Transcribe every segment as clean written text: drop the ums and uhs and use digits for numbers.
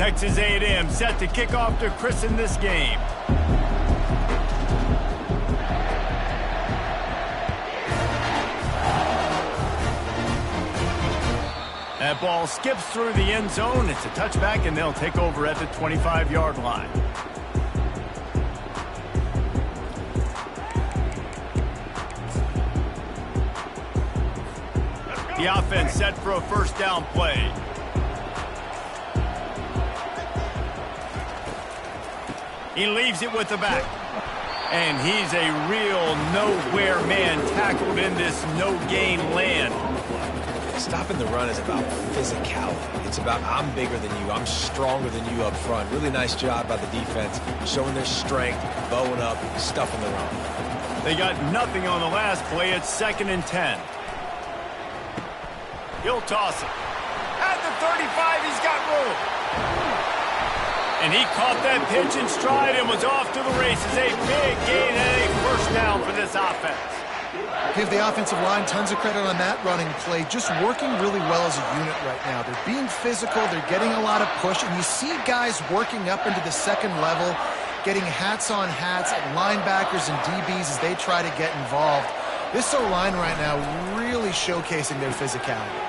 Texas A&M set to kick off to christen this game. That ball skips through the end zone. It's a touchback, and they'll take over at the 25-yard line. The offense set for a first down play. He leaves it with the back. And he's a real nowhere man tackled in this no-gain land. Stopping the run is about physicality. It's about I'm bigger than you, I'm stronger than you up front. Really nice job by the defense, showing their strength, bowing up, stuffing the run. They got nothing on the last play. It's 2nd and 10. He'll toss it. At the 35, he's got room. And he caught that pitch in stride and was off to the races. A big gain and a first down for this offense. Give the offensive line tons of credit on that running play. Just working really well as a unit right now. They're being physical. They're getting a lot of push. And you see guys working up into the second level, getting hats on hats at linebackers and DBs as they try to get involved. This O-line right now really showcasing their physicality.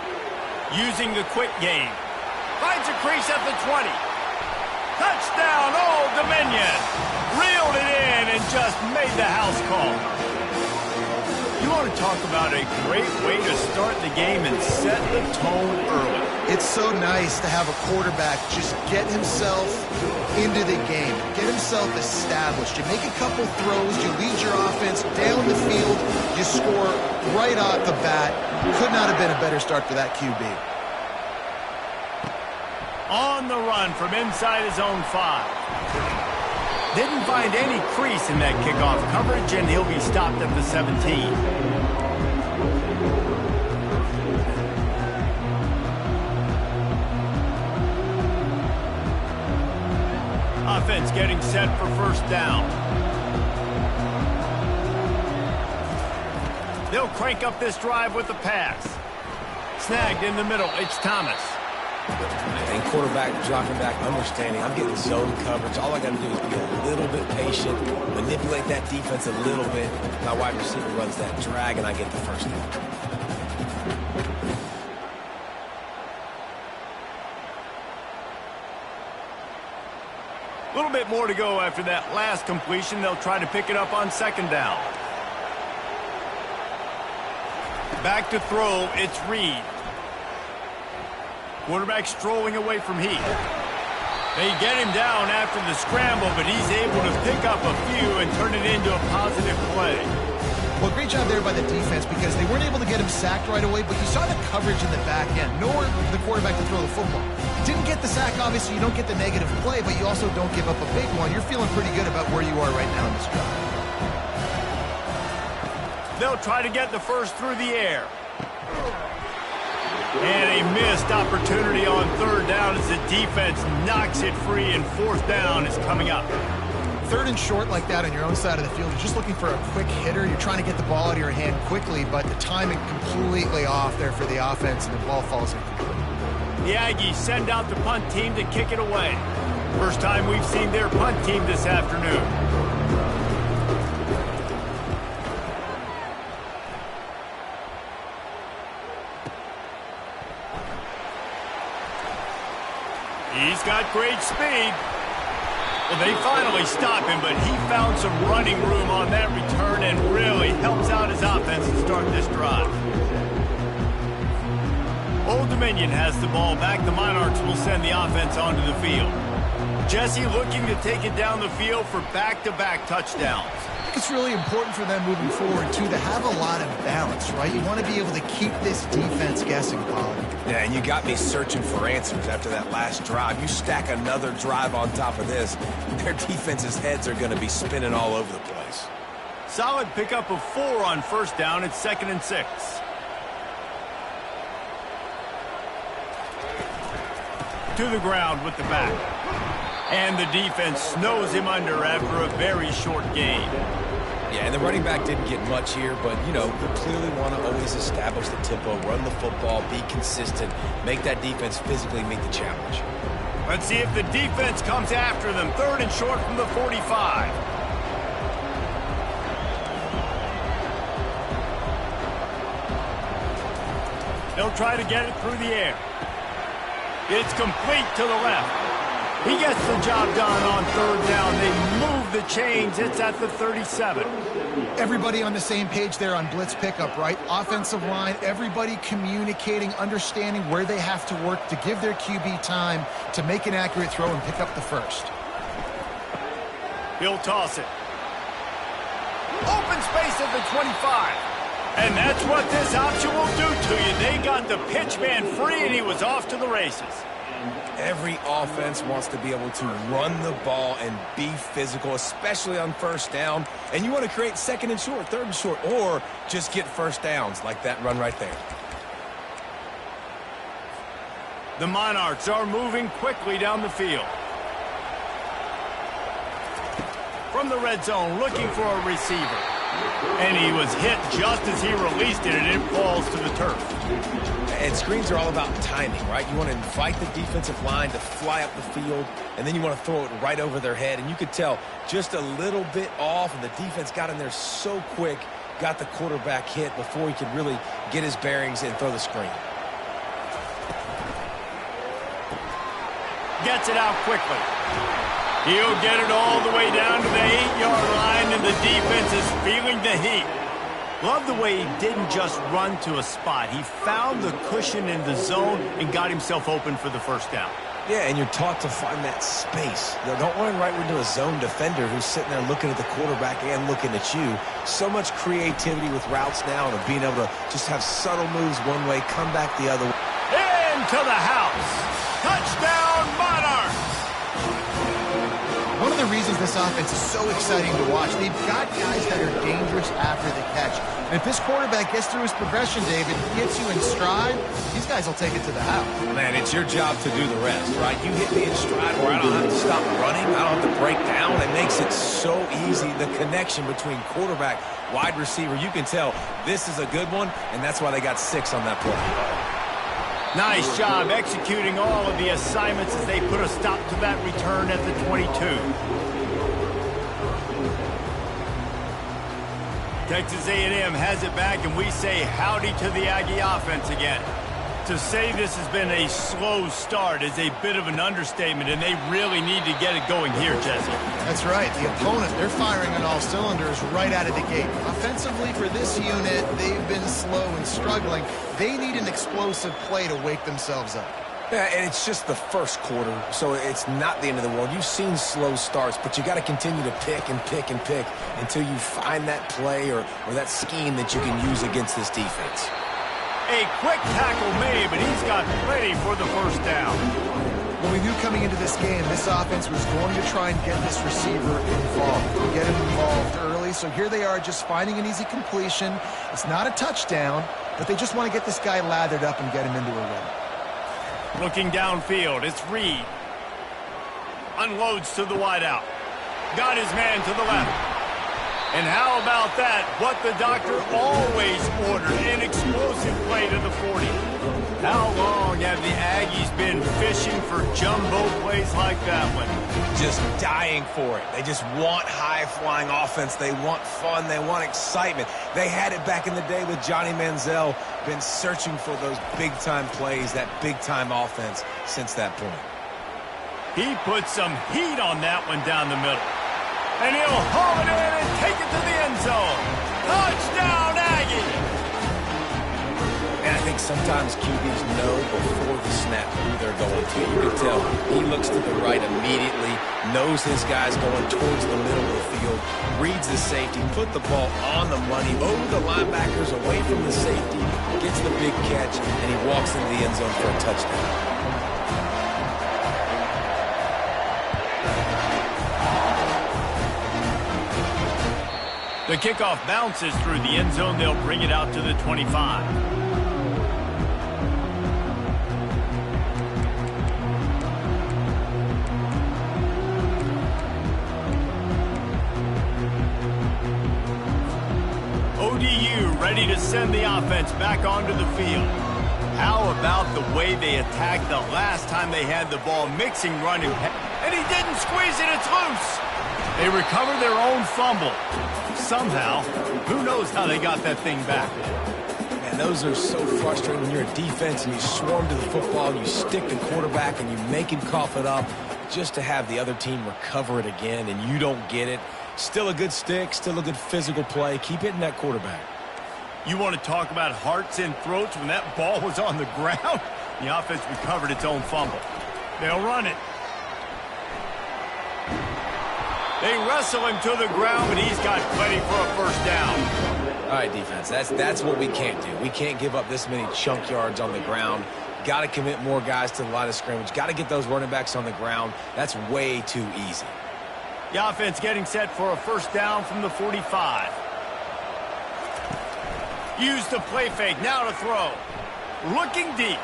Using the quick game. Finds a crease at the 20. Touchdown, Old Dominion. Reeled it in and just made the house call. You want to talk about a great way to start the game and set the tone early. It's so nice to have a quarterback just get himself into the game, get himself established. You make a couple throws, you lead your offense down the field, you score right off the bat. Could not have been a better start for that QB. On the run from inside his own 5. Didn't find any crease in that kickoff coverage, and he'll be stopped at the 17. Offense getting set for first down. They'll crank up this drive with the pass. Snagged in the middle, it's Thomas. And quarterback dropping back, understanding I'm getting zone coverage. All I got to do is be a little bit patient, manipulate that defense a little bit. My wide receiver runs that drag, and I get the first down. A little bit more to go after that last completion. They'll try to pick it up on 2nd down. Back to throw, it's Reed. Quarterback strolling away from Heath. They get him down after the scramble, but he's able to pick up a few and turn it into a positive play. Well, great job there by the defense because they weren't able to get him sacked right away, but you saw the coverage in the back end. Nowhere for the quarterback to throw the football. Didn't get the sack, obviously. You don't get the negative play, but you also don't give up a big one. You're feeling pretty good about where you are right now in this drive. They'll try to get the first through the air. And a missed opportunity on 3rd down as the defense knocks it free, and 4th down is coming up. 3rd and short like that on your own side of the field, you're just looking for a quick hitter. You're trying to get the ball out of your hand quickly, but the timing completely off there for the offense, and the ball falls incomplete. The Aggies send out the punt team to kick it away. First time we've seen their punt team this afternoon. He's got great speed. Well, they finally stop him, but he found some running room on that return and really helps out his offense to start this drive. Old Dominion has the ball back. The Monarchs will send the offense onto the field. Jesse looking to take it down the field for back-to-back touchdowns. It's really important for them moving forward, too, to have a lot of balance, right? You want to be able to keep this defense guessing, Colin. Yeah, and you got me searching for answers after that last drive. You stack another drive on top of this, their defense's heads are going to be spinning all over the place. Solid pickup of 4 on first down. It's 2nd and 6. To the ground with the back. And the defense snows him under after a very short gain. Yeah, and the running back didn't get much here, but, you know, you clearly want to always establish the tempo, run the football, be consistent, make that defense physically meet the challenge. Let's see if the defense comes after them. 3rd and short from the 45. They'll try to get it through the air. It's complete to the left. He gets the job done on 3rd down. They move the chains. It's at the 37. Everybody on the same page there on blitz pickup, right? Offensive line, everybody communicating, understanding where they have to work to give their QB time to make an accurate throw and pick up the first. He'll toss it. Open space at the 25. And that's what this option will do to you. They got the pitch man free, and he was off to the races. Every offense wants to be able to run the ball and be physical, especially on 1st down. And you want to create 2nd and short, 3rd and short, or just get 1st downs like that run right there. The Monarchs are moving quickly down the field. From the red zone, looking for a receiver. And he was hit just as he released it, and it falls to the turf. And screens are all about timing, right? You want to invite the defensive line to fly up the field, and then you want to throw it right over their head. And you could tell just a little bit off, and the defense got in there so quick, got the quarterback hit before he could really get his bearings and throw the screen. Gets it out quickly. He'll get it all the way down to the 8-yard line, and the defense is feeling the heat. Love the way he didn't just run to a spot. He found the cushion in the zone and got himself open for the 1st down. Yeah, and you're taught to find that space. Don't run right into a zone defender who's sitting there looking at the quarterback and looking at you. So much creativity with routes now and being able to just have subtle moves one way, come back the other way. Into the house. Touchdown, Monarchs! One of the reasons this offense is so exciting to watch, they've got guys that are dangerous after the catch. And if this quarterback gets through his progression, David, gets you in stride, these guys will take it to the house. Man, it's your job to do the rest, right? You hit me in stride where I don't have to stop running. I don't have to break down. It makes it so easy. The connection between quarterback, wide receiver, you can tell this is a good one, and that's why they got 6 on that play. Nice job executing all of the assignments as they put a stop to that return at the 22. Texas A&M has it back, and we say howdy to the Aggie offense again. To say this has been a slow start is a bit of an understatement, and they really need to get it going here, Jesse. That's right. The opponent, they're firing on all cylinders right out of the gate. Offensively for this unit, they've been slow and struggling. They need an explosive play to wake themselves up. Yeah, and it's just the 1st quarter, so it's not the end of the world. You've seen slow starts, but you got to continue to pick and pick and pick until you find that play or that scheme that you can use against this defense. A quick tackle made, but he's got plenty for the 1st down. Well, we knew coming into this game, this offense was going to try and get this receiver involved, get him involved early. So here they are just finding an easy completion. It's not a touchdown, but they just want to get this guy lathered up and get him into a rhythm. Looking downfield, it's Reed. Unloads to the wideout. Got his man to the left. And how about that? What the doctor always ordered, an explosive play to the 40. How long have the Aggies been fishing for jumbo plays like that one? Just dying for it. They just want high-flying offense. They want fun. They want excitement. They had it back in the day with Johnny Manziel. Been searching for those big-time plays, that big-time offense since that point. He put some heat on that one down the middle. And he'll haul it in and take it to the end zone. Touchdown, Aggie! And I think sometimes QBs know before the snap who they're going to. You can tell he looks to the right immediately, knows his guy's going towards the middle of the field, reads the safety, put the ball on the money, over the linebackers, away from the safety, gets the big catch, and he walks into the end zone for a touchdown. The kickoff bounces through the end zone. They'll bring it out to the 25. ODU ready to send the offense back onto the field. How about the way they attacked the last time they had the ball, mixing running, and he didn't squeeze it, it's loose. They recovered their own fumble. Somehow, who knows how they got that thing back. Man, those are so frustrating when you're a defense and you swarm to the football, and you stick the quarterback and you make him cough it up just to have the other team recover it again, and you don't get it. Still a good stick, still a good physical play. Keep hitting that quarterback. You want to talk about hearts and throats when that ball was on the ground? The offense recovered its own fumble. They'll run it. They wrestle him to the ground, but he's got plenty for a first down. All right, defense, that's what we can't do. We can't give up this many chunk yards on the ground. Got to commit more guys to the line of scrimmage. Got to get those running backs on the ground. That's way too easy. The offense getting set for a first down from the 45. Use the play fake, now to throw. Looking deep.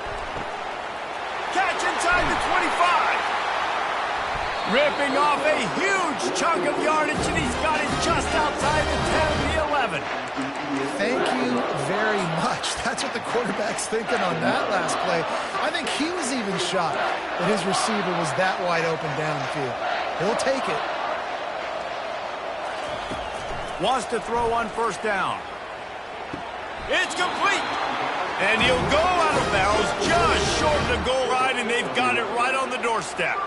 Catch inside the 25. Ripping off a huge chunk of yardage, and he's got it just outside the 10 of the 11. Thank you very much. That's what the quarterback's thinking on that last play. I think he was even shocked that his receiver was that wide open downfield. He'll take it. Wants to throw on first down. It's complete. And he'll go out of bounds just short of the goal line, and they've got it right on the doorstep.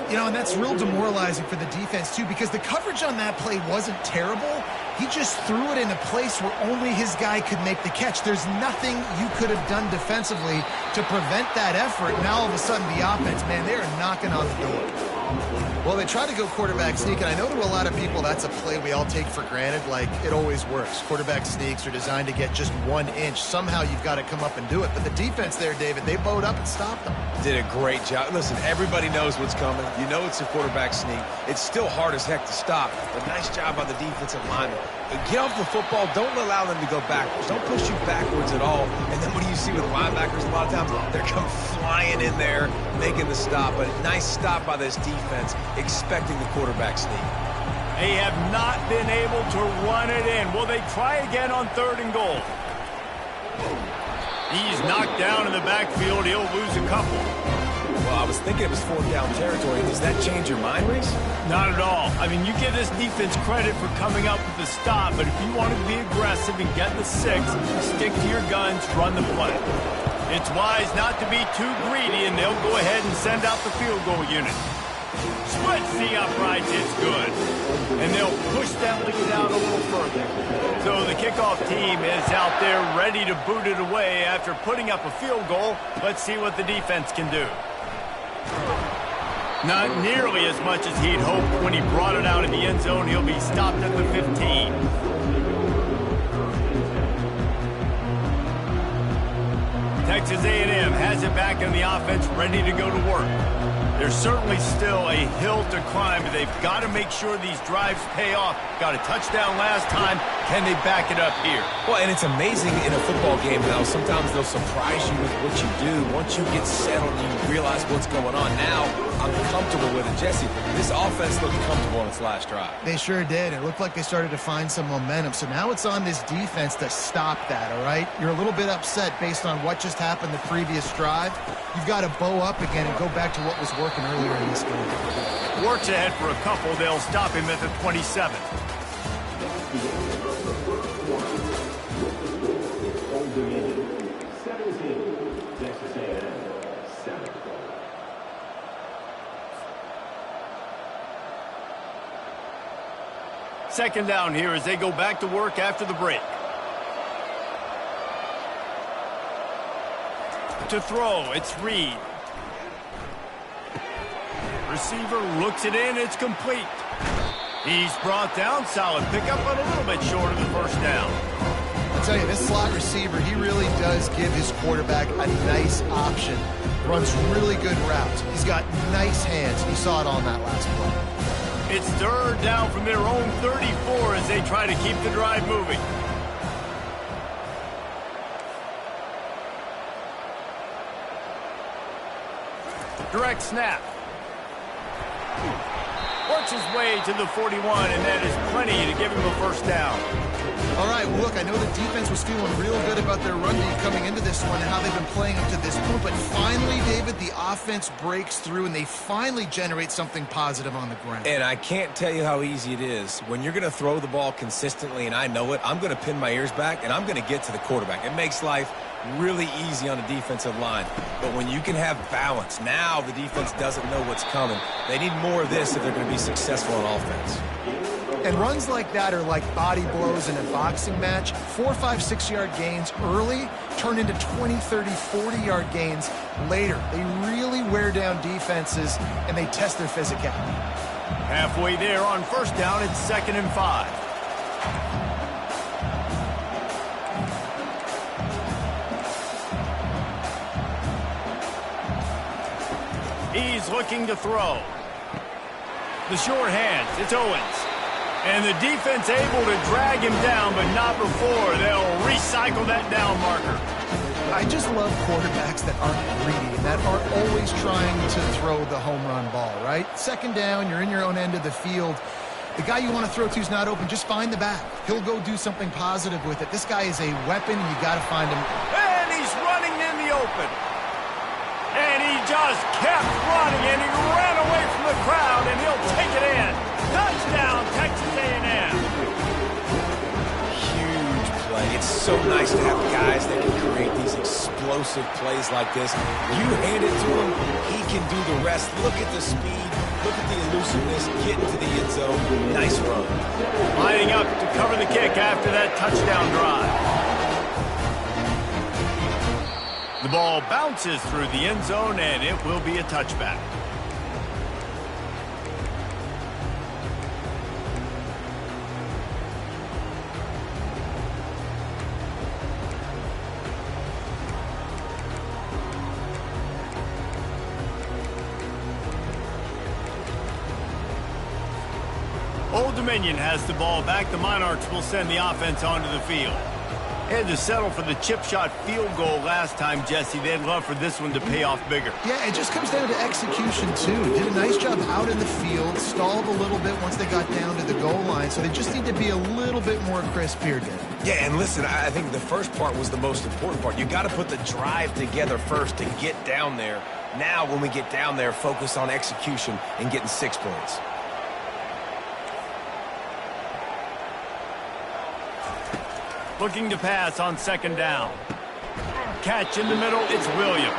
You know, and that's real demoralizing for the defense, too, because the coverage on that play wasn't terrible. He just threw it in a place where only his guy could make the catch. There's nothing you could have done defensively to prevent that effort. Now, all of a sudden, the offense, man, they are knocking on the door. Well, they try to go quarterback sneak, and I know to a lot of people that's a play we all take for granted, like it always works. Quarterback sneaks are designed to get just 1 inch. Somehow you've got to come up and do it. But the defense there, David, they bowed up and stopped them. Did a great job. Listen, everybody knows what's coming. You know it's a quarterback sneak. It's still hard as heck to stop, but nice job by the defensive lineman. Get off the football. Don't allow them to go backwards. Don't push you backwards at all. And then what do you see with linebackers a lot of times? They're come flying in there, making the stop. But a nice stop by this defense, expecting the quarterback sneak. They have not been able to run it in. Will they try again on 3rd and goal? He's knocked down in the backfield. He'll lose a couple. Well, I was thinking it was 4th down territory. Does that change your mind, Reese? Not at all. I mean, you give this defense credit for coming up with the stop, but if you want to be aggressive and get the 6, stick to your guns, run the play. It's wise not to be too greedy, and they'll go ahead and send out the field goal unit. Splits the uprights, it's good. And they'll push that lead out a little further. So the kickoff team is out there ready to boot it away after putting up a field goal. Let's see what the defense can do. Not nearly as much as he'd hoped when he brought it out in the end zone. He'll be stopped at the 15. Texas A&M has it back in the offense, ready to go to work. There's certainly still a hill to climb, but they've got to make sure these drives pay off. Got a touchdown last time. Can they back it up here? Well, and it's amazing in a football game how sometimes they'll surprise you with what you do. Once you get settled, you realize what's going on. Now, I'm comfortable with it. Jesse, this offense looked comfortable on its last drive. They sure did. It looked like they started to find some momentum. So now it's on this defense to stop that, all right? You're a little bit upset based on what just happened the previous drive. You've got to bow up again and go back to what was working earlier in this game. Works ahead for a couple. They'll stop him at the 27. Second down here as they go back to work after the break. To throw, it's Reed. Receiver looks it in, it's complete. He's brought down, solid pickup, but a little bit short of the first down. I'll tell you, this slot receiver, he really does give his quarterback a nice option. Runs really good routes. He's got nice hands. You saw it on that last play. It's 3rd down from their own 34 as they try to keep the drive moving. Direct snap. Works his way to the 41, and that is plenty to give him a first down. All right, well, look, I know the defense was feeling real good about their run D coming into this one and how they've been playing up to this point, but finally, David, the offense breaks through and they finally generate something positive on the ground. And I can't tell you how easy it is. When you're going to throw the ball consistently, and I know it, I'm going to pin my ears back and I'm going to get to the quarterback. It makes life really easy on the defensive line. But when you can have balance, now the defense doesn't know what's coming. They need more of this if they're going to be successful on offense. And runs like that are like body blows in a boxing match. 4, 5, 6-yard gains early turn into 20, 30, 40-yard gains later. They really wear down defenses, and they test their physicality. Halfway there on first down, it's 2nd and 5. He's looking to throw. The short hands, it's Owens. And the defense able to drag him down, but not before they'll recycle that down marker. I just love quarterbacks that aren't greedy and that aren't always trying to throw the home run ball, right? 2nd down, you're in your own end of the field. The guy you want to throw to is not open. Just find the back. He'll go do something positive with it. This guy is a weapon, and you got to find him. And he's running in the open. And he just kept running, and he ran away from the crowd, and he'll take it in. Touchdown, Texas A&M. Huge play. It's so nice to have guys that can create these explosive plays like this. You hand it to him, he can do the rest. Look at the speed. Look at the elusiveness. Get into the end zone. Nice run. Lining up to cover the kick after that touchdown drive. The ball bounces through the end zone, and it will be a touchback. Old Dominion has the ball back. The Monarchs will send the offense onto the field. Had to settle for the chip shot field goal last time, Jesse. They'd love for this one to pay off bigger. Yeah, it just comes down to execution, too. Did a nice job out in the field, stalled a little bit once they got down to the goal line, so they just need to be a little bit more crisp here, Dave. Yeah, and listen, I think the first part was the most important part. You got to put the drive together first to get down there. Now, when we get down there, focus on execution and getting 6 points. Looking to pass on 2nd down. Catch in the middle, it's Williams.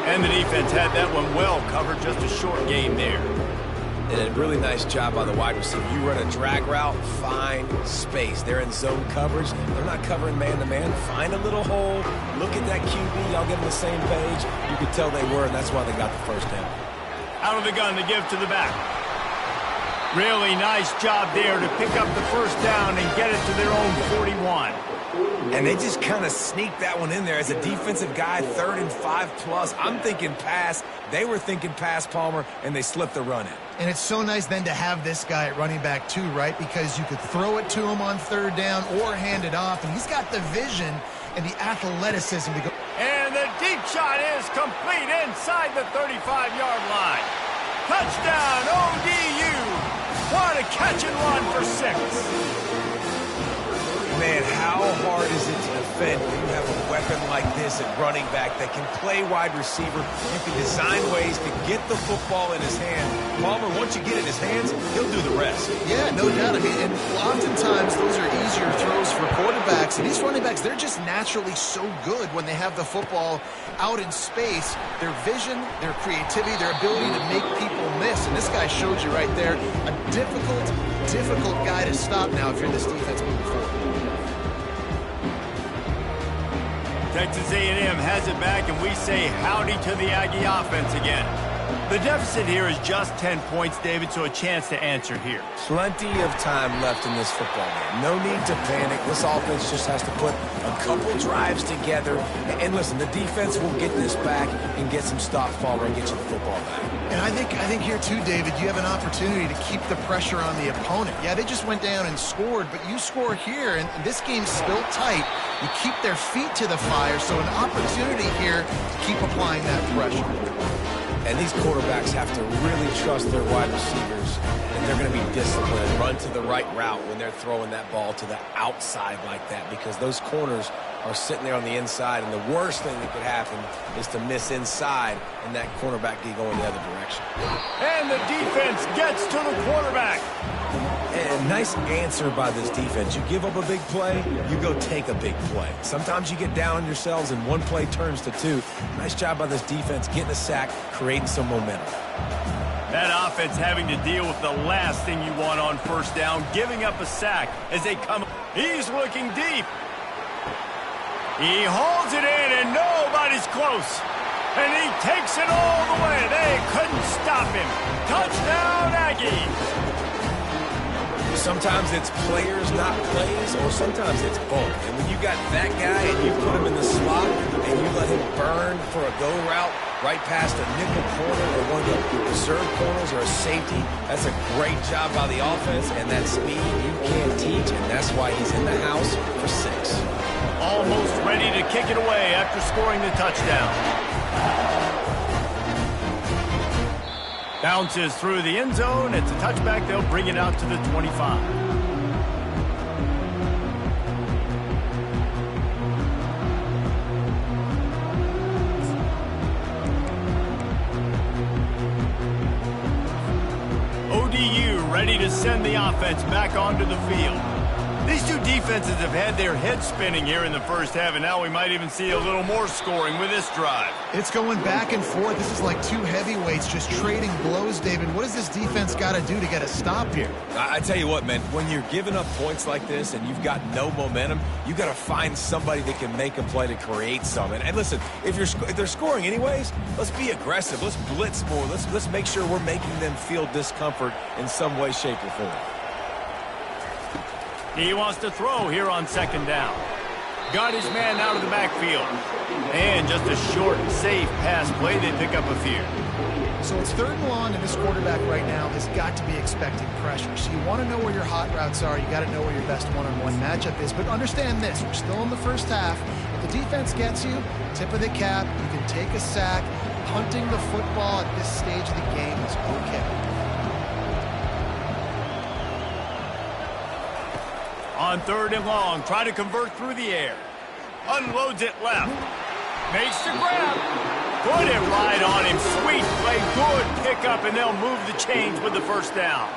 And the defense had that one well covered, just a short game there. And a really nice job by the wide receiver. You run a drag route, find space. They're in zone coverage. They're not covering man-to-man. Find a little hole. Look at that QB. Y'all get on the same page. You could tell they were, and that's why they got the first down. Out of the gun to give to the back. Really nice job there to pick up the first down and get it to their own 41. And they just kind of sneaked that one in there. As a defensive guy, 3rd and 5+. I'm thinking pass. They were thinking pass, Palmer, and they slipped the run in. And it's so nice then to have this guy at running back too, right? Because you could throw it to him on 3rd down or hand it off, and he's got the vision and the athleticism to go. And the deep shot is complete inside the 35-yard line. Touchdown, ODU. What a catch and run for 6. Man, how hard is it to defend when you have a weapon like this at running back that can play wide receiver? You can design ways to get the football in his hand. Palmer, once you get it in his hands, he'll do the rest. Yeah, no doubt. I mean, and oftentimes those are easier throws for quarterbacks. And these running backs, they're just naturally so good when they have the football out in space. Their vision, their creativity, their ability to make people miss. And this guy showed you right there, a difficult guy to stop now if you're this defense moving forward. Texas A&M has it back, and we say howdy to the Aggie offense again. The deficit here is just 10 points, David, so a chance to answer here. Plenty of time left in this football game. No need to panic. This offense just has to put a couple drives together. And listen, the defense will get this back and get some stops, Palmer, and get you the football back. And I think here too, David, you have an opportunity to keep the pressure on the opponent. Yeah, they just went down and scored, but you score here, and this game's still tight. You keep their feet to the fire, so an opportunity here to keep applying that pressure. And these quarterbacks have to really trust their wide receivers and they're going to be disciplined, run to the right route when they're throwing that ball to the outside like that, because those corners are sitting there on the inside, and the worst thing that could happen is to miss inside and that cornerback get going the other direction. And the defense gets to the quarterback. And nice answer by this defense. You give up a big play, you go take a big play. Sometimes you get down on yourselves and one play turns to two. Nice job by this defense getting a sack, creating some momentum. That offense having to deal with the last thing you want on first down, giving up a sack as they come. He's looking deep. He holds it in and nobody's close. And he takes it all the way. They couldn't stop him. Touchdown, Aggies. Sometimes it's players, not plays, or sometimes it's both. And when you got that guy and you put him in the slot and you let him burn for a go route right past a nickel corner or one of the reserve corners or a safety, that's a great job by the offense. And that speed you can't teach, and that's why he's in the house for 6. Almost ready to kick it away after scoring the touchdown. Bounces through the end zone. It's a touchback. They'll bring it out to the 25. ODU ready to send the offense back onto the field. These two defenses have had their heads spinning here in the first half, and now we might even see a little more scoring with this drive. It's going back and forth. This is like two heavyweights just trading blows, David. What does this defense got to do to get a stop here? I tell you what, man, when you're giving up points like this and you've got no momentum, you got to find somebody that can make a play to create some. And listen, if they're scoring anyways, let's be aggressive. Let's blitz more. Let's make sure we're making them feel discomfort in some way, shape, or form. He wants to throw here on second down. Got his man out of the backfield. And just a short, safe pass play. They pick up a few. So it's 3rd and long, and this quarterback right now has got to be expecting pressure. So you want to know where your hot routes are. You got to know where your best one-on-one matchup is. But understand this, we're still in the first half. If the defense gets you, tip of the cap, you can take a sack. Punting the football at this stage of the game is okay. On 3rd and long, try to convert through the air. Unloads it left. Makes the grab. Put it right on him. Sweet play. Good pickup, and they'll move the chains with the first down.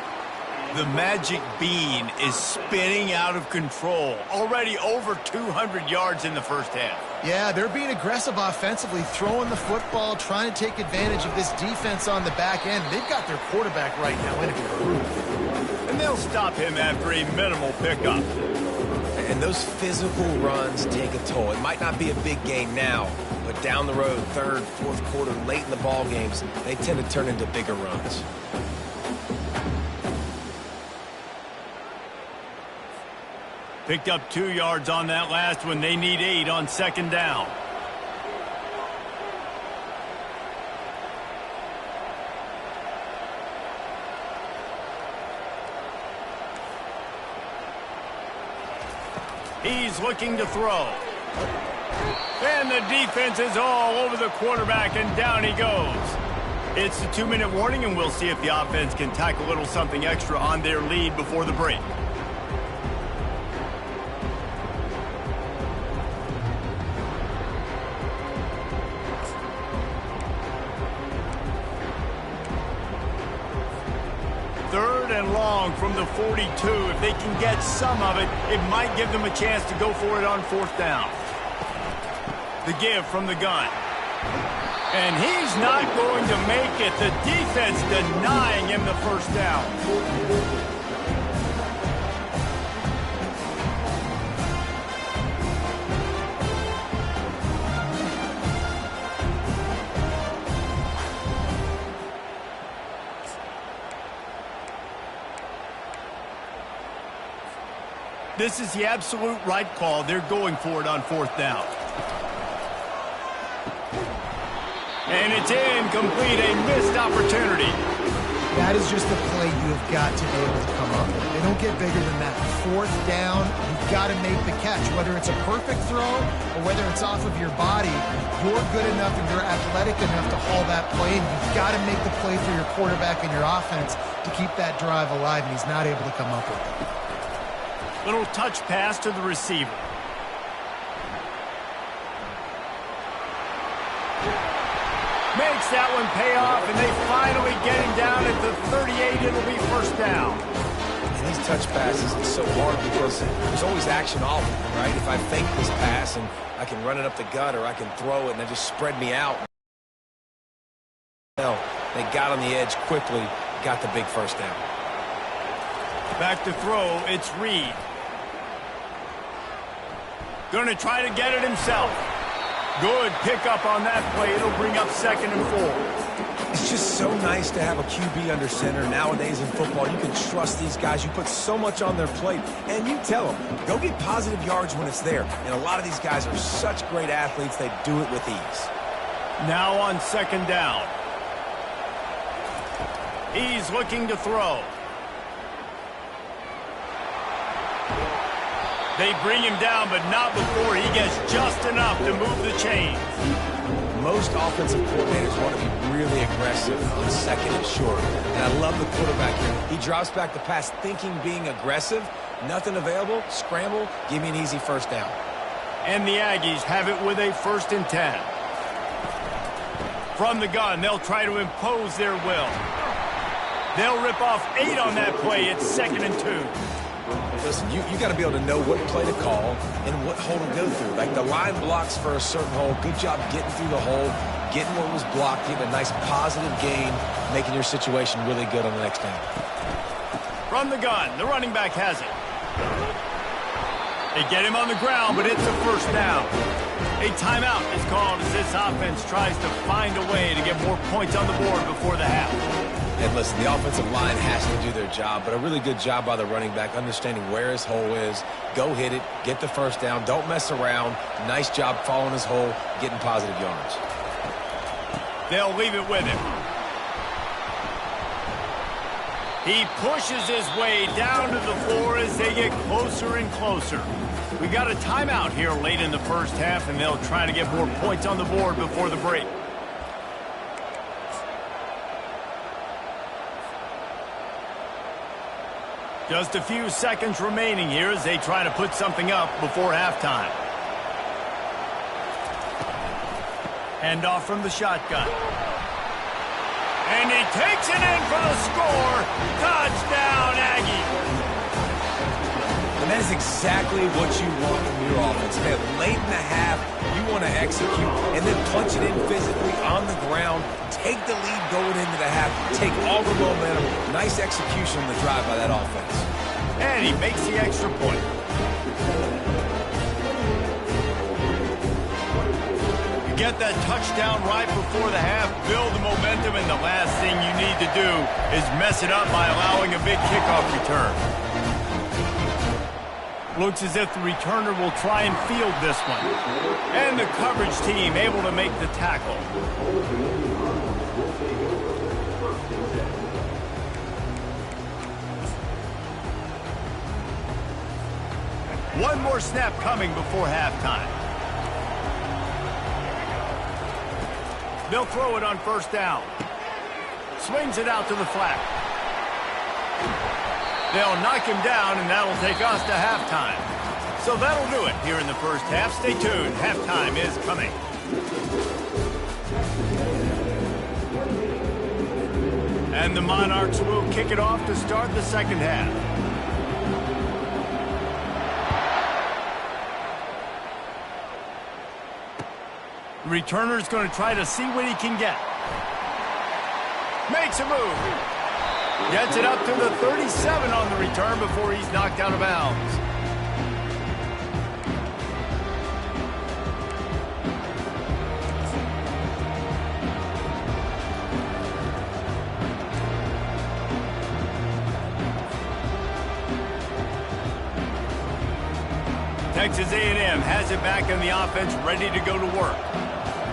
The magic bean is spinning out of control. Already over 200 yards in the first half. Yeah, they're being aggressive offensively, throwing the football, trying to take advantage of this defense on the back end. They've got their quarterback right now in a groove. And they'll stop him after a minimal pickup. And those physical runs take a toll. It might not be a big game now, but down the road, 3rd, 4th quarter, late in the ball games, they tend to turn into bigger runs. Picked up 2 yards on that last one. They need 8 on second down. He's looking to throw. And the defense is all over the quarterback, and down he goes. It's a 2-minute warning, and we'll see if the offense can tack a little something extra on their lead before the break. And long from the 42. If they can get some of it, it might give them a chance to go for it on 4th down. The give from the gun. And he's not going to make it. The defense denying him the first down. This is the absolute right call. They're going for it on 4th down. And it's incomplete, a missed opportunity. That is just the play you have got to be able to come up with. They don't get bigger than that. Fourth down, you've got to make the catch. Whether it's a perfect throw or whether it's off of your body, you're good enough and you're athletic enough to haul that play, and you've got to make the play for your quarterback and your offense to keep that drive alive, and he's not able to come up with it. Little touch pass to the receiver. Makes that one pay off, and they finally get him down at the 38. It'll be first down. And these touch passes, it's so hard because there's always action off of them, right? If I fake this pass and I can run it up the gut or I can throw it and they just spread me out. Well, they got on the edge quickly, got the big first down. Back to throw, it's Reed. Going to try to get it himself. Good pickup on that play. It'll bring up 2nd and 4. It's just so nice to have a QB under center. Nowadays in football, you can trust these guys. You put so much on their plate, and you tell them, go get positive yards when it's there. And a lot of these guys are such great athletes, they do it with ease. Now on 2nd down. He's looking to throw. They bring him down, but not before he gets just enough to move the chains. Most offensive coordinators want to be really aggressive on 2nd and short. And I love the quarterback here. He drops back the pass thinking being aggressive. Nothing available, scramble, give me an easy first down. And the Aggies have it with a 1st and 10. From the gun, they'll try to impose their will. They'll rip off 8 on that play. It's 2nd and 2. Listen, you got to be able to know what play to call and what hole to go through. Like the line blocks for a certain hole. Good job getting through the hole, getting what was blocked, getting a nice positive gain, making your situation really good on the next down. From the gun, the running back has it. They get him on the ground, but it's a first down. A timeout is called as this offense tries to find a way to get more points on the board before the half. And listen, the offensive line has to do their job, but a really good job by the running back understanding where his hole is. Go hit it, get the first down, don't mess around. Nice job following his hole, getting positive yards. They'll leave it with him. He pushes his way down to the floor as they get closer and closer. We got a timeout here late in the first half, and they'll try to get more points on the board before the break. Just a few seconds remaining here as they try to put something up before halftime. Hand off from the shotgun. And he takes it in for the score. Touchdown, Aggie. And that is exactly what you want from your offense, man. Late in the half, you want to execute and then punch it in physically on the ground. Take the lead going into the half. Take all the momentum. Nice execution on the drive by that offense. And he makes the extra point. You get that touchdown right before the half, build the momentum, and the last thing you need to do is mess it up by allowing a big kickoff return. Looks as if the returner will try and field this one. And the coverage team able to make the tackle. One more snap coming before halftime. They'll throw it on first down. Swings it out to the flat. They'll knock him down, and that'll take us to halftime. So that'll do it here in the first half. Stay tuned. Halftime is coming. And the Monarchs will kick it off to start the second half. The returner's going to try to see what he can get. Makes a move. Gets it up to the 37 on the return before he's knocked out of bounds. Texas A&M has it back in the offense, ready to go to work.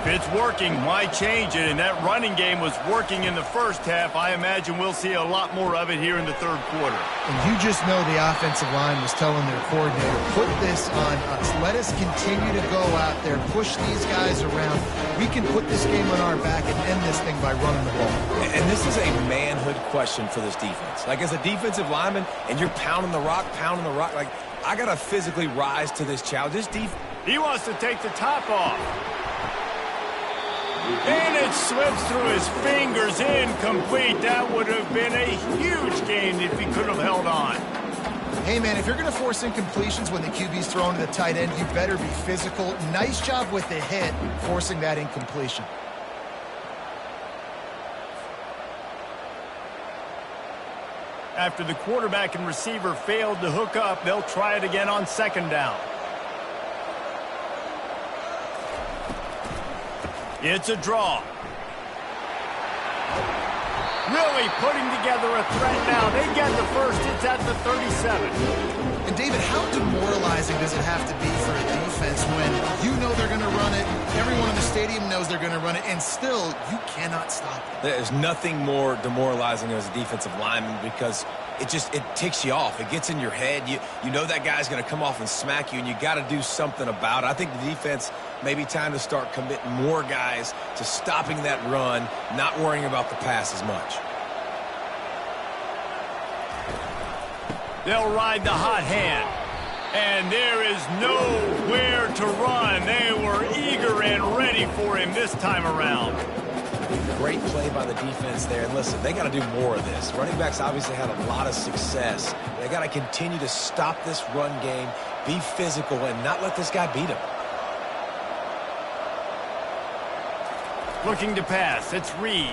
If it's working, why change it? And that running game was working in the first half. I imagine we'll see a lot more of it here in the third quarter. And you just know the offensive line was telling their coordinator, put this on us. Let us continue to go out there, push these guys around. We can put this game on our back and end this thing by running the ball. And this is a manhood question for this defense. Like, as a defensive lineman, and you're pounding the rock, like, I got to physically rise to this challenge. This defense. He wants to take the top off. And it slips through his fingers, incomplete. That would have been a huge gain if he could have held on. Hey, man, if you're going to force incompletions when the QB's thrown to the tight end, you better be physical. Nice job with the hit, forcing that incompletion. After the quarterback and receiver failed to hook up, they'll try it again on second down. It's a draw. Really putting together a threat now. They get the first. It's at the 37. And, David, how demoralizing does it have to be for a defense when you know they're going to run it, everyone in the stadium knows they're going to run it, and still you cannot stop it? There's nothing more demoralizing as a defensive lineman because it ticks you off. It gets in your head. You know that guy's going to come off and smack you, and you got to do something about it. I think the defense may be time to start committing more guys to stopping that run, not worrying about the pass as much. They'll ride the hot hand. And there is nowhere to run. They were eager and ready for him this time around. Great play by the defense there. And listen, they got to do more of this. Running backs obviously had a lot of success. They got to continue to stop this run game, be physical, and not let this guy beat him. Looking to pass. It's Reed.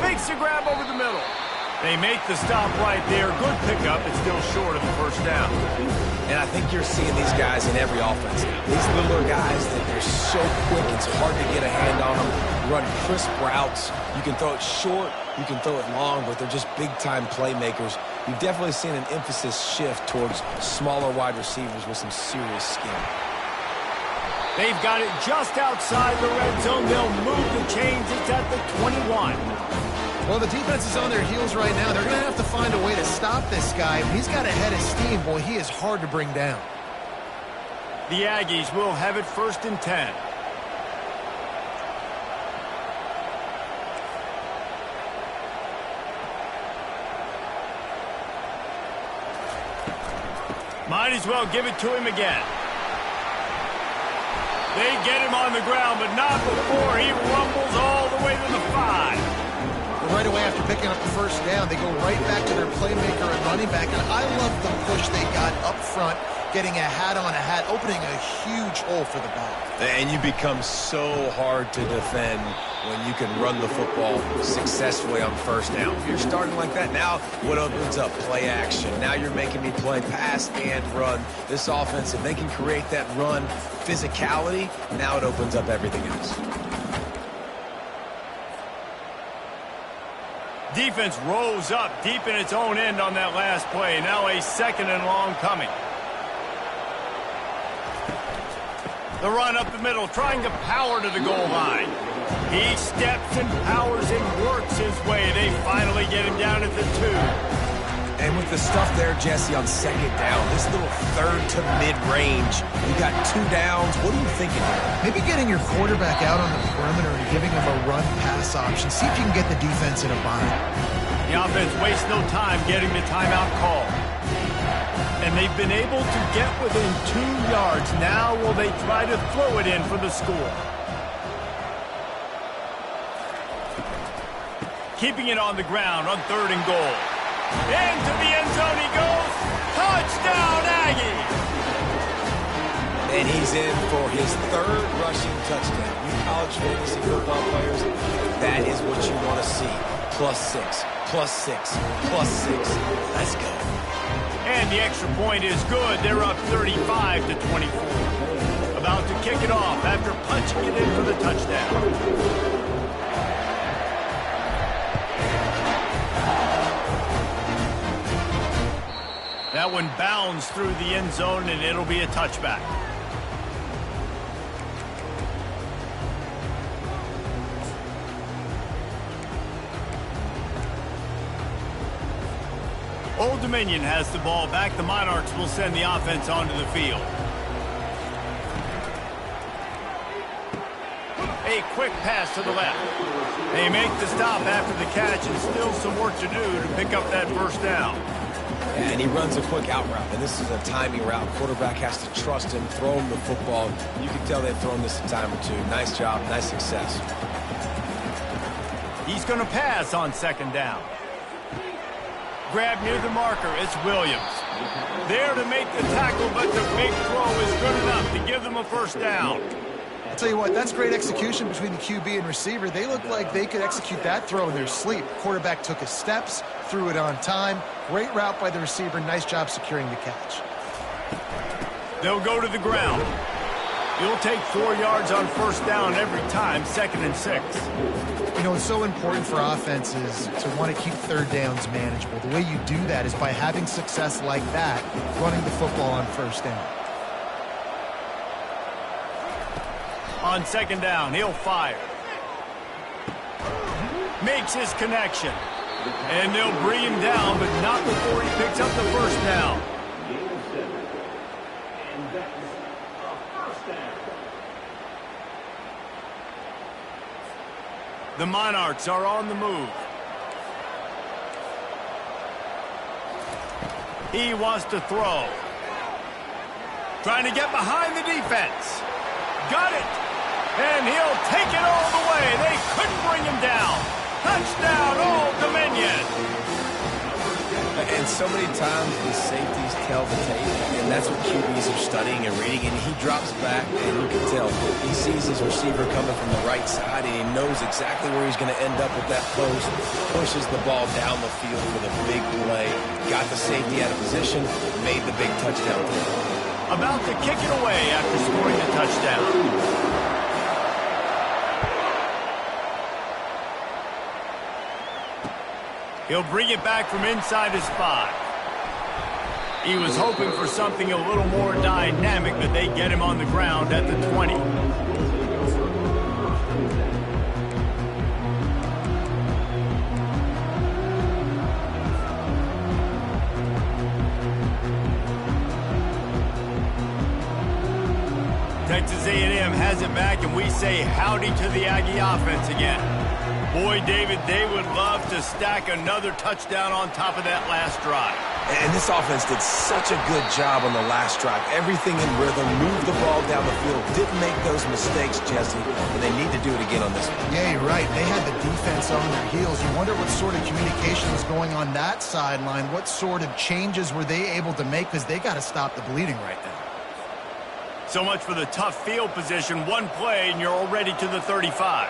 Makes a grab over the middle. They make the stop right there. Good pickup. It's still short of the first down. And I think you're seeing these guys in every offense. These littler guys, that they're so quick, it's hard to get a hand on them. Run crisp routes. You can throw it short, you can throw it long, but they're just big-time playmakers. You've definitely seen an emphasis shift towards smaller wide receivers with some serious skill. They've got it just outside the red zone. They'll move the chains. It's at the 21. Well, the defense is on their heels right now. They're going to have to find a way to stop this guy. He's got a head of steam. Boy, he is hard to bring down. The Aggies will have it 1st and 10. Might as well give it to him again. They get him on the ground, but not before he rumbles all the way to the 5. Right away after picking up the first down, they go right back to their playmaker and running back. And I love the push they got up front, getting a hat on a hat, opening a huge hole for the ball. And you become so hard to defend when you can run the football successfully on first down. If you're starting like that, now what opens up? Play action. Now you're making me play pass and run. This offense, if they can create that run physicality, now it opens up everything else. Defense rose up deep in its own end on that last play. Now a 2nd and long coming. The run up the middle, trying to power to the goal line. He steps and powers and works his way. They finally get him down at the 2. And with the stuff there, Jesse, on second down, this little third to mid-range, you got 2 downs. What are you thinking here? Maybe getting your quarterback out on the perimeter and giving him a run-pass option. See if you can get the defense in a bind. The offense wastes no time getting the timeout call. And they've been able to get within 2 yards. Now will they try to throw it in for the score? Keeping it on the ground on 3rd and goal. Into the end zone he goes. Touchdown, Aggies! And he's in for his 3rd rushing touchdown. You college fantasy football players, that is what you want to see. +6, +6, +6. Let's go. And the extra point is good. They're up 35-24. About to kick it off after punching it in for the touchdown. That one bounds through the end zone, and it'll be a touchback. Old Dominion has the ball back. The Monarchs will send the offense onto the field. A quick pass to the left. They make the stop after the catch, and still some work to do to pick up that first down. Yeah, and he runs a quick out route, and this is a timing route. Quarterback has to trust him, throw him the football. You can tell they've thrown this a time or two. Nice job, nice success. He's going to pass on second down. Grab near the marker, it's Williams. There to make the tackle, but the big throw is good enough to give them a first down. I'll tell you what, that's great execution between the QB and receiver. They look like they could execute that throw in their sleep. Quarterback took his steps, threw it on time. Great route by the receiver. Nice job securing the catch. They'll go to the ground. You'll take 4 yards on first down every time, 2nd and 6. You know, it's so important for offenses to want to keep third downs manageable. The way you do that is by having success like that, running the football on first down. On second down, he'll fire. Makes his connection. And they'll bring him down, but not before he picks up the first down. The Monarchs are on the move. He wants to throw. Trying to get behind the defense. Got it. And he'll take it all the way. They couldn't bring him down. Touchdown, Old Dominion. And so many times the safeties tell the tape, and that's what QBs are studying and reading, and he drops back, and you can tell he sees his receiver coming from the right side, and he knows exactly where he's going to end up with that post, pushes the ball down the field for the big play, got the safety out of position, made the big touchdown play. About to kick it away after scoring the touchdown. He'll bring it back from inside his 5. He was hoping for something a little more dynamic, but they get him on the ground at the 20. Texas A&M has it back, and we say howdy to the Aggie offense again. Boy, David, they would love to stack another touchdown on top of that last drive. And this offense did such a good job on the last drive. Everything in rhythm, moved the ball down the field, didn't make those mistakes, Jesse, and they need to do it again on this one. Yeah, you're right. They had the defense on their heels. You wonder what sort of communication was going on that sideline. What sort of changes were they able to make, because they got to stop the bleeding right now. So much for the tough field position. One play, and you're already to the 35.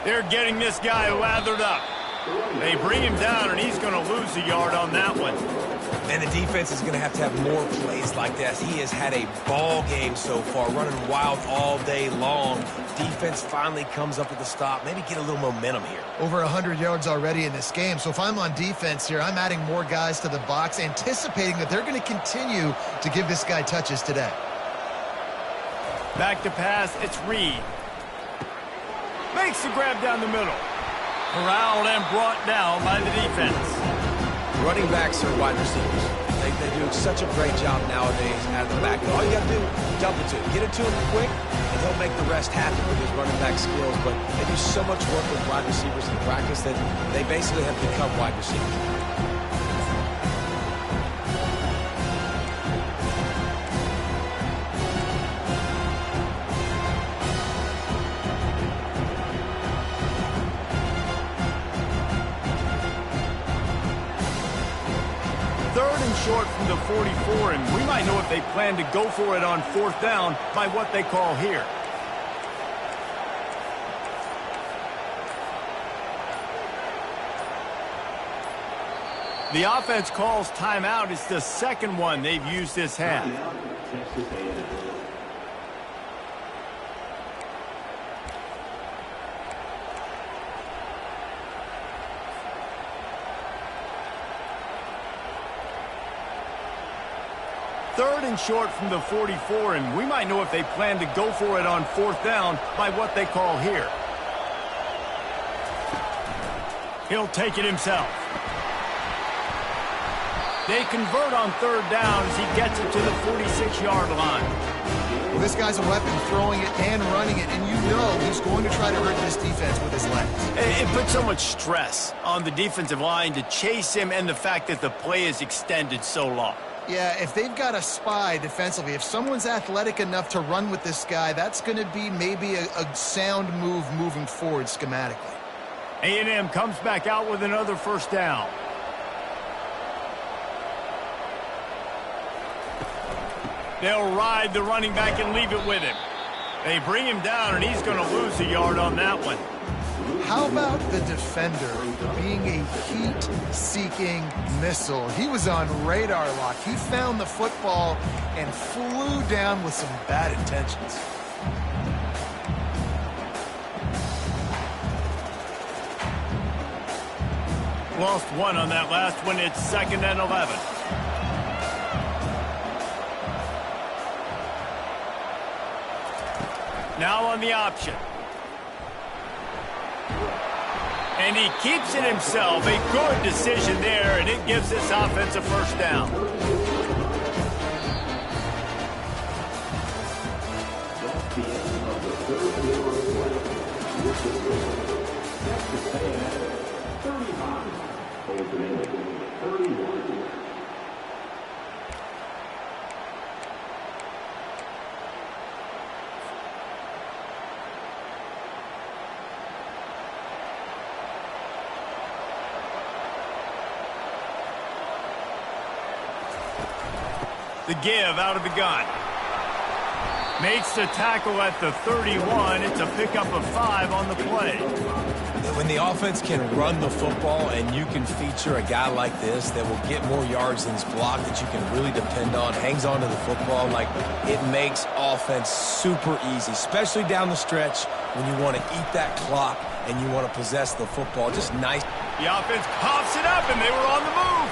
They're getting this guy lathered up. They bring him down, and he's going to lose a yard on that one. And the defense is going to have more plays like that. He has had a ball game so far, running wild all day long. Defense finally comes up with a stop. Maybe get a little momentum here. Over 100 yards already in this game. So if I'm on defense here, I'm adding more guys to the box, anticipating that they're going to continue to give this guy touches today. Back to pass, it's Reed. Makes the grab down the middle. Corralled and brought down by the defense. Running backs are wide receivers. They do such a great job nowadays out of the back. All you got to do, dump it to him. Get it to him quick, and he'll make the rest happen with his running back skills. But they do so much work with wide receivers in practice that they basically have become wide receivers. Short from the 44, and we might know if they plan to go for it on fourth down by what they call here. The offense calls timeout. It's the second one they've used this half. Third and short from the 44, and we might know if they plan to go for it on fourth down by what they call here. He'll take it himself. They convert on third down as he gets it to the 46-yard line. Well, this guy's a weapon, throwing it and running it, and you know he's going to try to hurt this defense with his legs. It puts so much stress on the defensive line to chase him and the fact that the play is extended so long. Yeah, if they've got a spy defensively, if someone's athletic enough to run with this guy, that's going to be maybe a sound move moving forward schematically. A&M comes back out with another first down. They'll ride the running back and leave it with him. They bring him down, and he's going to lose a yard on that one. How about the defender being a heat-seeking missile? He was on radar lock. He found the football and flew down with some bad intentions. Lost one on that last one. It's 2nd and 11. Now on the option. And he keeps it himself. A good decision there, and it gives this offense a first down. The give out of the gun. Makes the tackle at the 31. It's a pickup of 5 on the play. When the offense can run the football and you can feature a guy like this that will get more yards than his block that you can really depend on, hangs on to the football, like it makes offense super easy, especially down the stretch when you want to eat that clock and you want to possess the football. Just nice. The offense coughs it up, and they were on the move.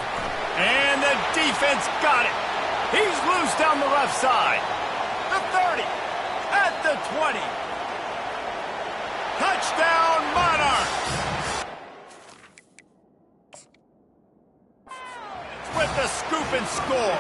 And the defense got it. He's loose down the left side. The 30, at the 20. Touchdown, Monarchs! With the scoop and score.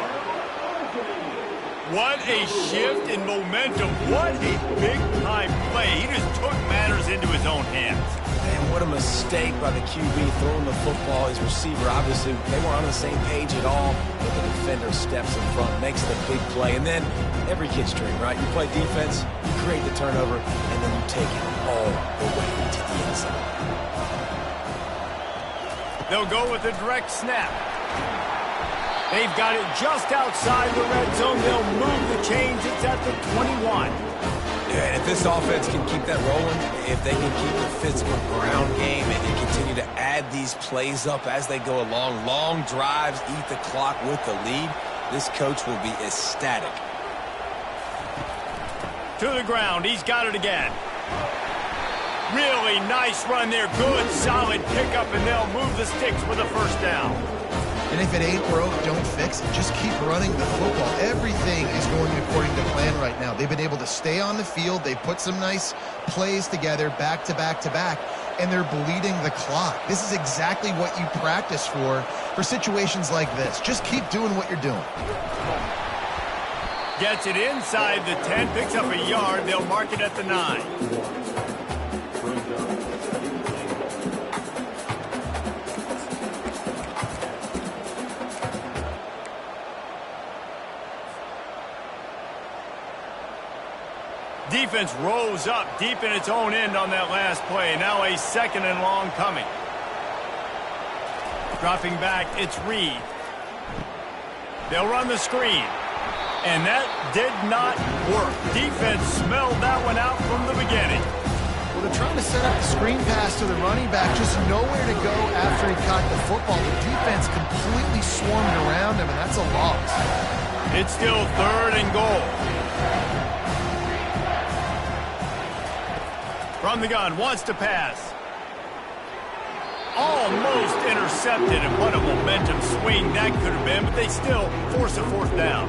What a shift in momentum. What a big-time play. He just took matters into his own hands. And what a mistake by the QB throwing the football. His receiver, obviously, they weren't on the same page at all. But the defender steps in front, makes the big play. And then every kid's dream, right? You play defense, you create the turnover, and then you take it all the way to the end zone. They'll go with a direct snap. They've got it just outside the red zone. They'll move the chains. It's at the 21. Yeah, and if this offense can keep that rolling, if they can keep the physical ground game and continue to add these plays up as they go along, long drives, eat the clock with the lead, this coach will be ecstatic. To the ground. He's got it again. Really nice run there. Good, solid pickup, and they'll move the sticks with a first down. And if it ain't broke, don't fix it. Just keep running the football. Everything is going according to plan right now. They've been able to stay on the field. They've put some nice plays together back to back to back, and they're bleeding the clock. This is exactly what you practice for situations like this. Just keep doing what you're doing. Gets it inside the 10, picks up a yard. They'll mark it at the 9. Defense rose up deep in its own end on that last play. Now a 2nd and long coming. Dropping back, it's Reed. They'll run the screen. And that did not work. Defense smelled that one out from the beginning. Well, they're trying to set up the screen pass to the running back. Just nowhere to go after he caught the football. The defense completely swarmed around him, and that's a loss. It's still 3rd and goal. From the gun, wants to pass. Almost intercepted, and what a momentum swing that could have been, but they still force a 4th down.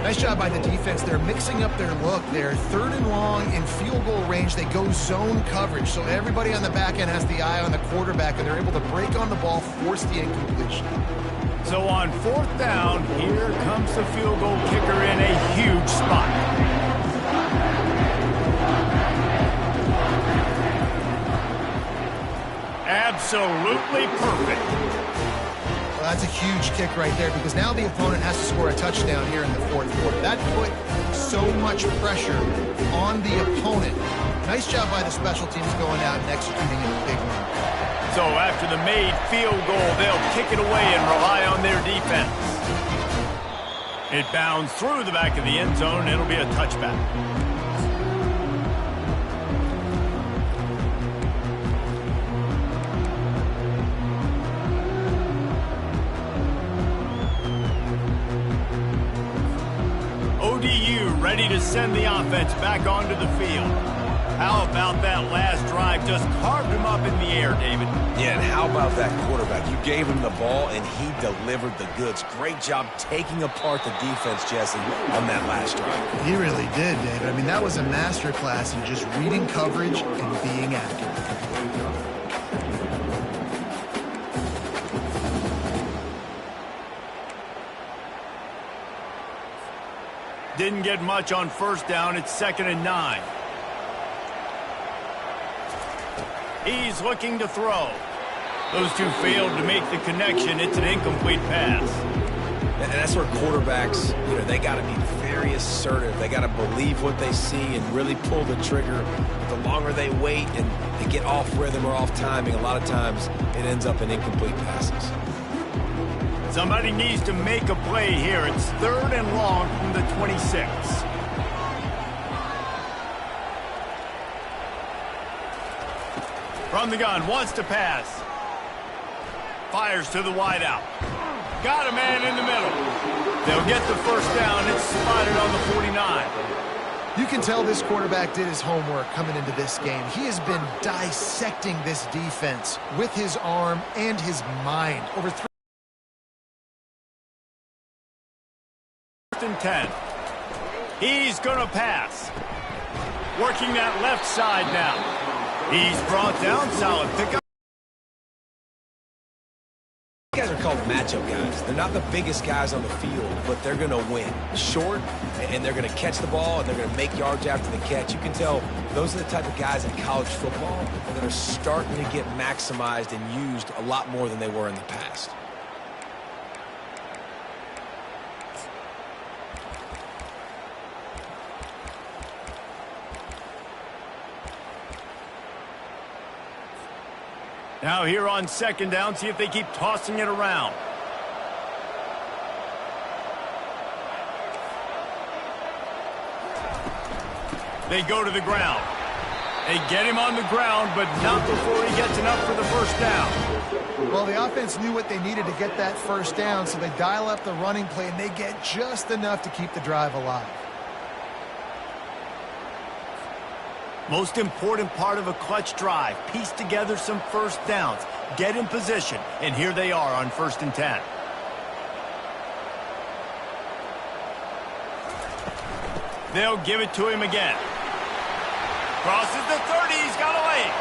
Nice job by the defense. They're mixing up their look. They're 3rd and long in field goal range. They go zone coverage, so everybody on the back end has the eye on the quarterback, and they're able to break on the ball, force the incompletion. So on 4th down, here comes the field goal kicker in a huge spot. Absolutely perfect. Well, that's a huge kick right there because now the opponent has to score a touchdown here in the 4th quarter. That put so much pressure on the opponent. Nice job by the special teams going out and executing in a big one. So after the made field goal, they'll kick it away and rely on their defense. It bounds through the back of the end zone, and it'll be a touchback. ODU ready to send the offense back onto the field. How about that last drive? Just carved him up in the air, David. Yeah, and how about that quarterback? You gave him the ball, and he delivered the goods. Great job taking apart the defense, Jesse, on that last drive. He really did, David. I mean, that was a masterclass in just reading coverage and being accurate. Didn't get much on 1st down. It's 2nd and 9. He's looking to throw. Those two failed to make the connection. It's an incomplete pass. And that's where quarterbacks, they got to be very assertive. They got to believe what they see and really pull the trigger. The longer they wait and they get off rhythm or off timing, a lot of times it ends up in incomplete passes. Somebody needs to make a play here. It's 3rd and long from the 26. From the gun, wants to pass. Fires to the wideout. Got a man in the middle. They'll get the 1st down. It's spotted on the 49. You can tell this quarterback did his homework coming into this game. He has been dissecting this defense with his arm and his mind. Over 3 and 10. He's going to pass. Working that left side now. He's brought down. Solid pickup. These guys are called matchup guys. They're not the biggest guys on the field, but they're going to win. Short, and they're going to catch the ball, and they're going to make yards after the catch. You can tell those are the type of guys in college football that are starting to get maximized and used a lot more than they were in the past. Now here on 2nd down, see if they keep tossing it around. They go to the ground. They get him on the ground, but not before he gets enough for the 1st down. Well, the offense knew what they needed to get that 1st down, so they dial up the running play, and they get just enough to keep the drive alive. Most important part of a clutch drive, piece together some 1st downs, get in position, and here they are on 1st and 10. They'll give it to him again. Crosses the 30, he's got a lane.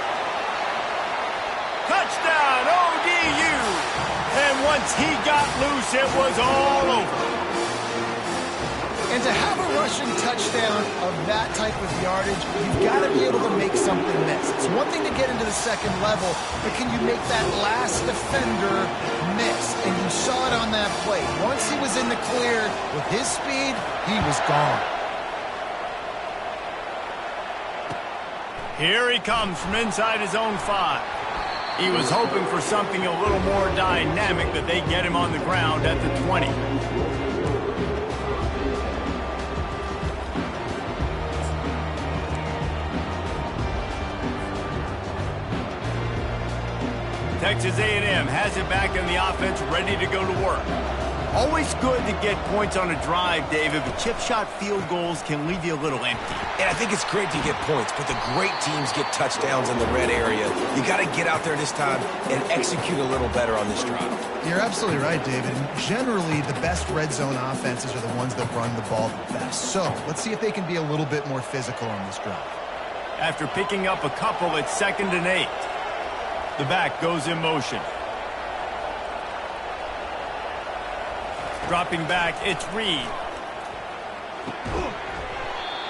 Touchdown, ODU! And once he got loose, it was all over. And to have a rushing touchdown of that type of yardage, you've got to be able to make something miss. It's one thing to get into the 2nd level, but can you make that last defender miss? And you saw it on that play. Once he was in the clear with his speed, he was gone. Here he comes from inside his own 5. He was hoping for something a little more dynamic, but they get him on the ground at the 20. Texas A&M has it back in the offense, ready to go to work. Always good to get points on a drive, David, but chip shot field goals can leave you a little empty. And I think it's great to get points, but the great teams get touchdowns in the red area. You got to get out there this time and execute a little better on this drive. You're absolutely right, David. And generally, the best red zone offenses are the ones that run the ball the best. So let's see if they can be a little bit more physical on this drive. After picking up a couple, it's 2nd and 8. The back goes in motion. Dropping back, it's Reed.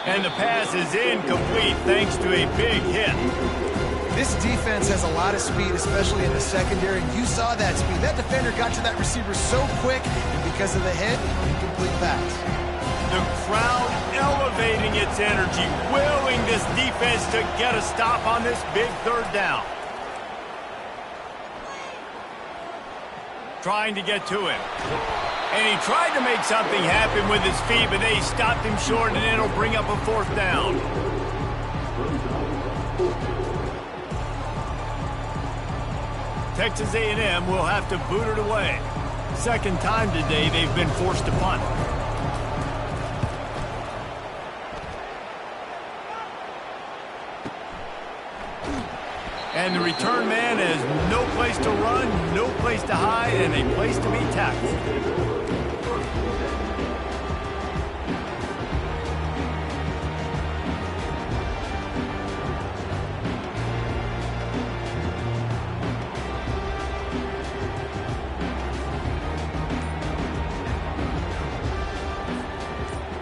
And the pass is incomplete thanks to a big hit. This defense has a lot of speed, especially in the secondary. You saw that speed. That defender got to that receiver so quick, and because of the hit, incomplete pass. The crowd elevating its energy, willing this defense to get a stop on this big 3rd down. Trying to get to him. And he tried to make something happen with his feet, but they stopped him short, and it'll bring up a 4th down. Texas A&M will have to boot it away. 2nd time today they've been forced to punt. And the return man has no place to run, no place to hide, and a place to be tackled.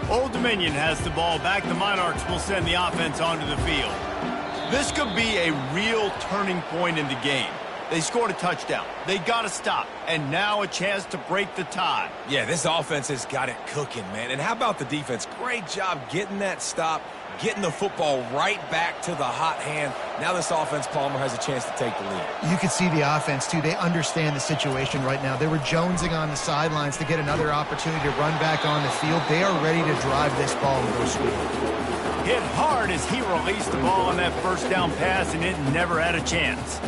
Old Dominion has the ball back. The Monarchs will send the offense onto the field. This could be a real turning point in the game. They scored a touchdown. They got to stop. And now a chance to break the tie. Yeah, this offense has got it cooking, man. And how about the defense? Great job getting that stop, getting the football right back to the hot hand. Now this offense, Palmer, has a chance to take the lead. You could see the offense, too. They understand the situation right now. They were jonesing on the sidelines to get another opportunity to run back on the field. They are ready to drive this ball and go score. Hit hard as he released the ball on that 1st down pass, and it never had a chance.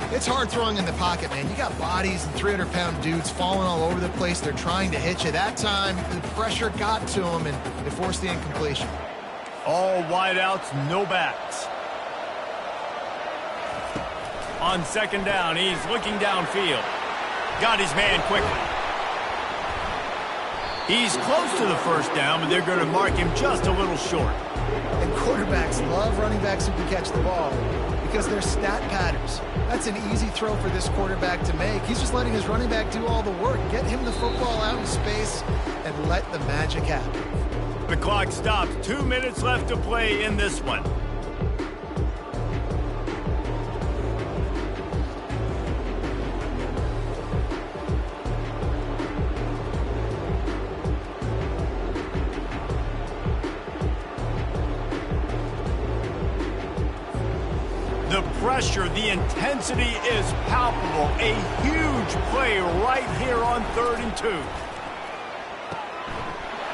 It's hard throwing in the pocket, man. You got bodies and 300-pound dudes falling all over the place. They're trying to hit you. That time, the pressure got to them, and it forced the incompletion. All wideouts, no backs. On 2nd down, he's looking downfield. Got his man quickly. He's close to the 1st down, but they're going to mark him just a little short. And quarterbacks love running backs who can catch the ball because they're stat patterns. That's an easy throw for this quarterback to make. He's just letting his running back do all the work. Get him the football out in space and let the magic happen. The clock stops. 2 minutes left to play in this one. The pressure, the intensity is palpable. A huge play right here on 3rd and 2.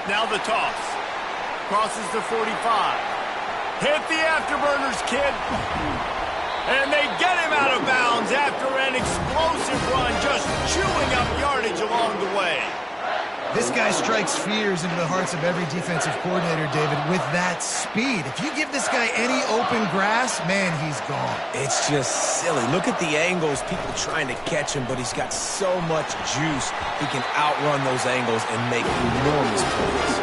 Now the toss. Crosses the 45. Hit the afterburners, kid. And they get him out of bounds after an explosive run, just chewing up yardage along the way. This guy strikes fears into the hearts of every defensive coordinator, David, with that speed. If you give this guy any open grass, man, he's gone. It's just silly. Look at the angles, people trying to catch him, but he's got so much juice. He can outrun those angles and make enormous plays.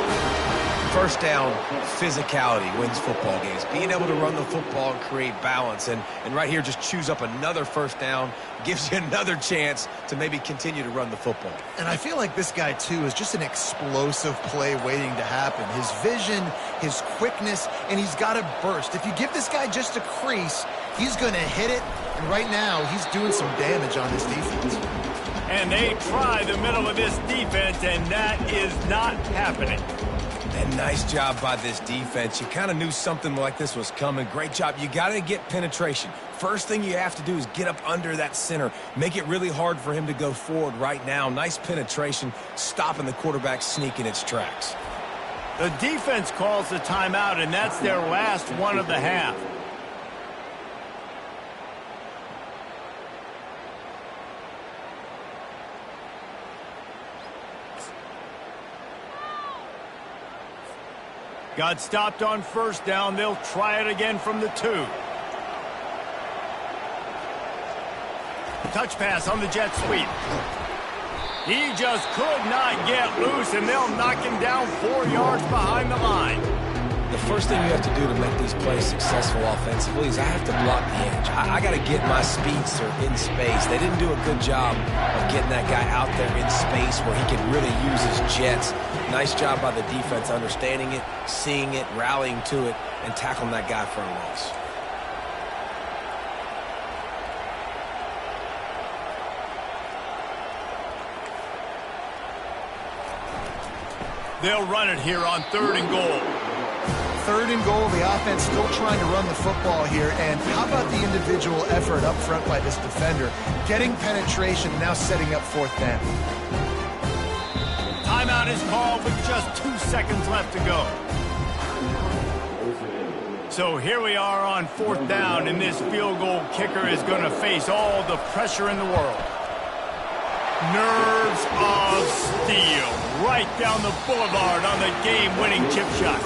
1st down, physicality wins football games. Being able to run the football and create balance. And right here, just choose up another 1st down, gives you another chance to maybe continue to run the football. And I feel like this guy, too, is just an explosive play waiting to happen. His vision, his quickness, and he's got a burst. If you give this guy just a crease, he's going to hit it. And right now, he's doing some damage on this defense. And they try the middle of this defense, and that is not happening. And nice job by this defense. You kind of knew something like this was coming. Great job. You got to get penetration. First thing you have to do is get up under that center. Make it really hard for him to go forward right now. Nice penetration, stopping the quarterback sneak in its tracks. The defense calls the timeout, and that's their last one of the half. Got stopped on first down. They'll try it again from the 2. Touch pass on the jet sweep. He just could not get loose, and they'll knock him down 4 yards behind the line. The first thing you have to do to make these plays successful offensively is I have to block the edge. I got to get my speedster in space. They didn't do a good job of getting that guy out there in space where he can really use his jets. Nice job by the defense understanding it, seeing it, rallying to it, and tackling that guy for a loss. They'll run it here on 3rd and goal. 3rd and goal, the offense still trying to run the football here. And how about the individual effort up front by this defender? Getting penetration, now setting up 4th down. Timeout is called with just 2 seconds left to go. So here we are on 4th down, and this field goal kicker is going to face all the pressure in the world. Nerves of steel right down the boulevard on the game-winning chip shot.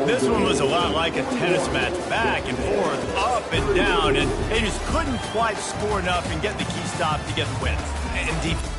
This one was a lot like a tennis match, back and forth, up and down, and they just couldn't quite score enough and get the key stop to get the win. And deep.